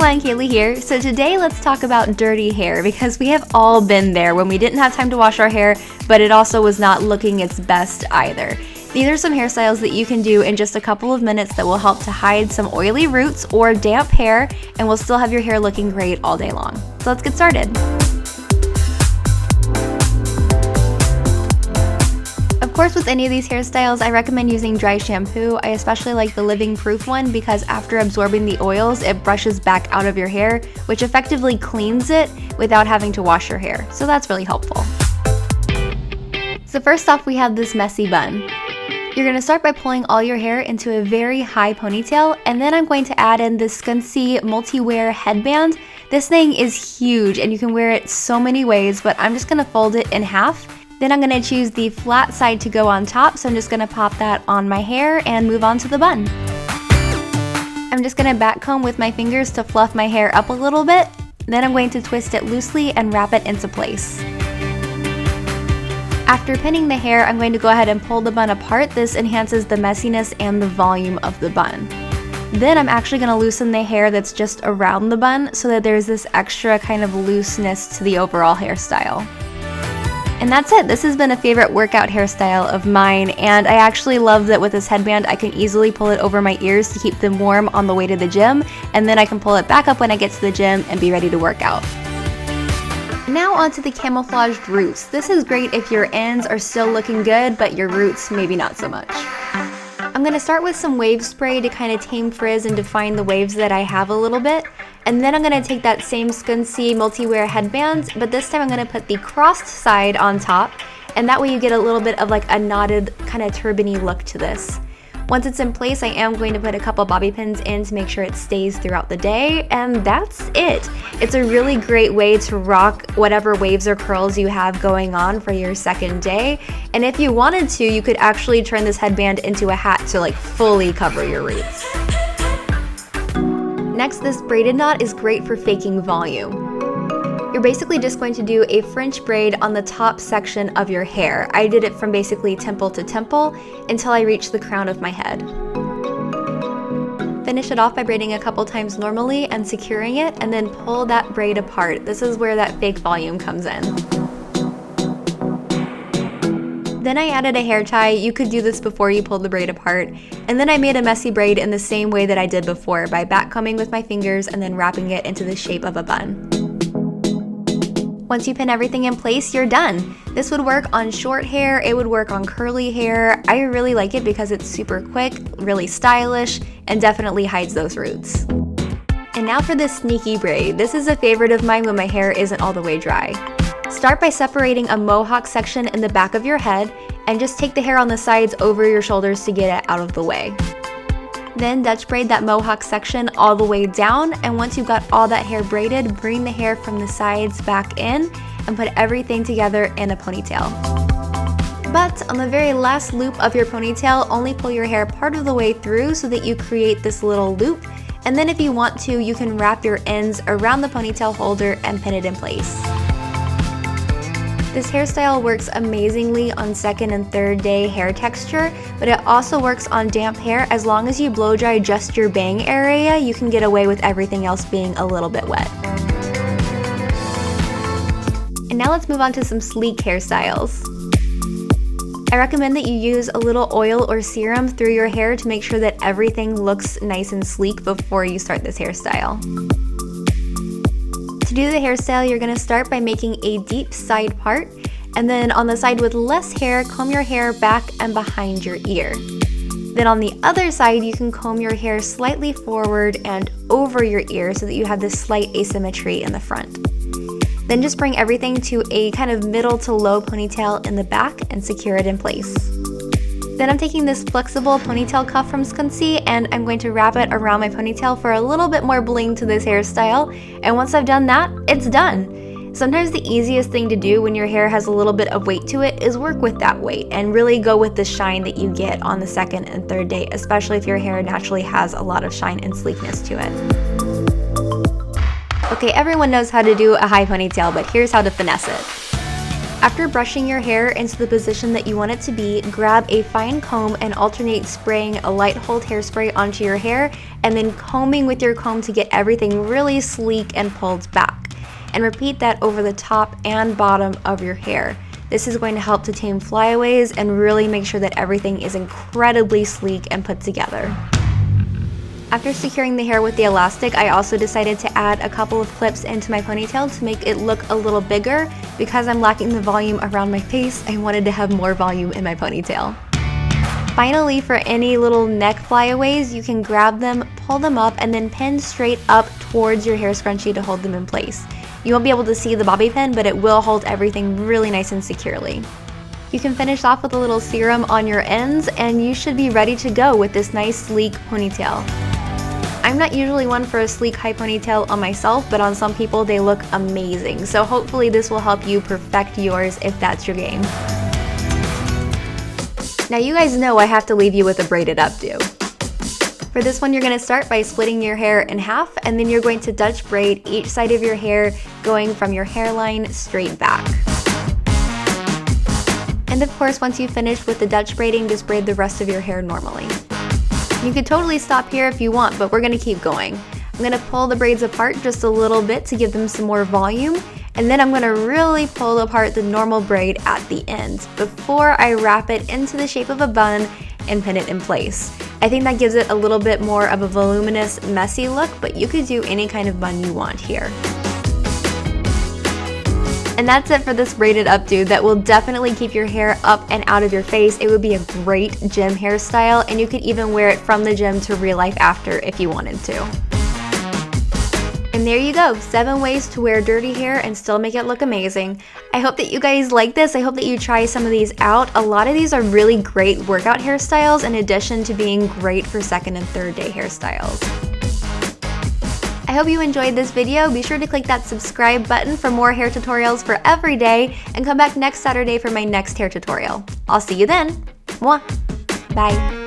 everyone, Kayley here. So today let's talk about dirty hair because we have all been there when we didn't have time to wash our hair, but it also was not looking its best either. These are some hairstyles that you can do in just a couple of minutes that will help to hide some oily roots or damp hair and will still have your hair looking great all day long. So let's get started. Of course, with any of these hairstyles, I recommend using dry shampoo. I especially like the Living Proof one because after absorbing the oils, it brushes back out of your hair, which effectively cleans it without having to wash your hair. So that's really helpful. So first off, we have this messy bun. You're going to start by pulling all your hair into a very high ponytail, and then I'm going to add in this Scunsy multi-wear headband. This thing is huge and you can wear it so many ways, but I'm just going to fold it in half. Then I'm going to choose the flat side to go on top, so I'm just going to pop that on my hair and move on to the bun. I'm just going to back comb with my fingers to fluff my hair up a little bit. Then I'm going to twist it loosely and wrap it into place. After pinning the hair, I'm going to go ahead and pull the bun apart. This enhances the messiness and the volume of the bun. Then I'm actually going to loosen the hair that's just around the bun so that there's this extra kind of looseness to the overall hairstyle. And that's it. This has been a favorite workout hairstyle of mine, and I actually love that with this headband I can easily pull it over my ears to keep them warm on the way to the gym, and then I can pull it back up when I get to the gym and be ready to work out. Now onto the Camouflaged Roots. This is great if your ends are still looking good, but your roots maybe not so much. I'm going to start with some wave spray to kind of tame frizz and define the waves that I have a little bit. And then I'm going to take that same Scunsy multi-wear headband, but this time I'm going to put the crossed side on top, and that way you get a little bit of like a knotted kind of turban-y look to this. Once it's in place, I am going to put a couple bobby pins in to make sure it stays throughout the day, and that's it. It's a really great way to rock whatever waves or curls you have going on for your second day, and if you wanted to, you could actually turn this headband into a hat to like fully cover your roots. Next, this braided knot is great for faking volume. You're basically just going to do a French braid on the top section of your hair. I did it from basically temple to temple until I reached the crown of my head. Finish it off by braiding a couple times normally and securing it, and then pull that braid apart. This is where that fake volume comes in. Then I added a hair tie. You could do this before you pulled the braid apart. And then I made a messy braid in the same way that I did before by back combing with my fingers and then wrapping it into the shape of a bun. Once you pin everything in place, you're done. This would work on short hair, it would work on curly hair. I really like it because it's super quick, really stylish, and definitely hides those roots. And now for this sneaky braid. This is a favorite of mine when my hair isn't all the way dry. Start by separating a mohawk section in the back of your head and just take the hair on the sides over your shoulders to get it out of the way. Then Dutch braid that mohawk section all the way down, and once you've got all that hair braided, bring the hair from the sides back in and put everything together in a ponytail. But on the very last loop of your ponytail, only pull your hair part of the way through so that you create this little loop, and then if you want to, you can wrap your ends around the ponytail holder and pin it in place. This hairstyle works amazingly on second and third day hair texture, but it also works on damp hair. As long as you blow dry just your bang area, you can get away with everything else being a little bit wet. And now let's move on to some sleek hairstyles. I recommend that you use a little oil or serum through your hair to make sure that everything looks nice and sleek before you start this hairstyle. To do the hairstyle, you're going to start by making a deep side part, and then on the side with less hair, comb your hair back and behind your ear. Then on the other side, you can comb your hair slightly forward and over your ear so that you have this slight asymmetry in the front. Then just bring everything to a kind of middle to low ponytail in the back and secure it in place. Then I'm taking this flexible ponytail cuff from Scunsy and I'm going to wrap it around my ponytail for a little bit more bling to this hairstyle. And once I've done that, it's done. Sometimes the easiest thing to do when your hair has a little bit of weight to it is work with that weight and really go with the shine that you get on the second and third day, especially if your hair naturally has a lot of shine and sleekness to it. Okay, everyone knows how to do a high ponytail, but here's how to finesse it. After brushing your hair into the position that you want it to be, grab a fine comb and alternate spraying a light hold hairspray onto your hair and then combing with your comb to get everything really sleek and pulled back. And repeat that over the top and bottom of your hair. This is going to help to tame flyaways and really make sure that everything is incredibly sleek and put together. After securing the hair with the elastic, I also decided to add a couple of clips into my ponytail to make it look a little bigger. Because I'm lacking the volume around my face, I wanted to have more volume in my ponytail. Finally, for any little neck flyaways, you can grab them, pull them up, and then pin straight up towards your hair scrunchie to hold them in place. You won't be able to see the bobby pin, but it will hold everything really nice and securely. You can finish off with a little serum on your ends, and you should be ready to go with this nice sleek ponytail. I'm not usually one for a sleek high ponytail on myself, but on some people they look amazing. So hopefully this will help you perfect yours if that's your game. Now you guys know I have to leave you with a braided updo. For this one, you're going to start by splitting your hair in half, and then you're going to Dutch braid each side of your hair, going from your hairline straight back. And of course, once you've finished with the Dutch braiding, just braid the rest of your hair normally. You could totally stop here if you want, but we're going to keep going. I'm going to pull the braids apart just a little bit to give them some more volume, and then I'm going to really pull apart the normal braid at the end before I wrap it into the shape of a bun and pin it in place. I think that gives it a little bit more of a voluminous, messy look, but you could do any kind of bun you want here. And that's it for this braided updo that will definitely keep your hair up and out of your face. It would be a great gym hairstyle, and you could even wear it from the gym to real life after if you wanted to. And there you go, 7 ways to wear dirty hair and still make it look amazing. I hope that you guys like this. I hope that you try some of these out. A lot of these are really great workout hairstyles in addition to being great for second and third day hairstyles. I hope you enjoyed this video. Be sure to click that subscribe button for more hair tutorials for every day, and come back next Saturday for my next hair tutorial. I'll see you then. Mwah. Bye.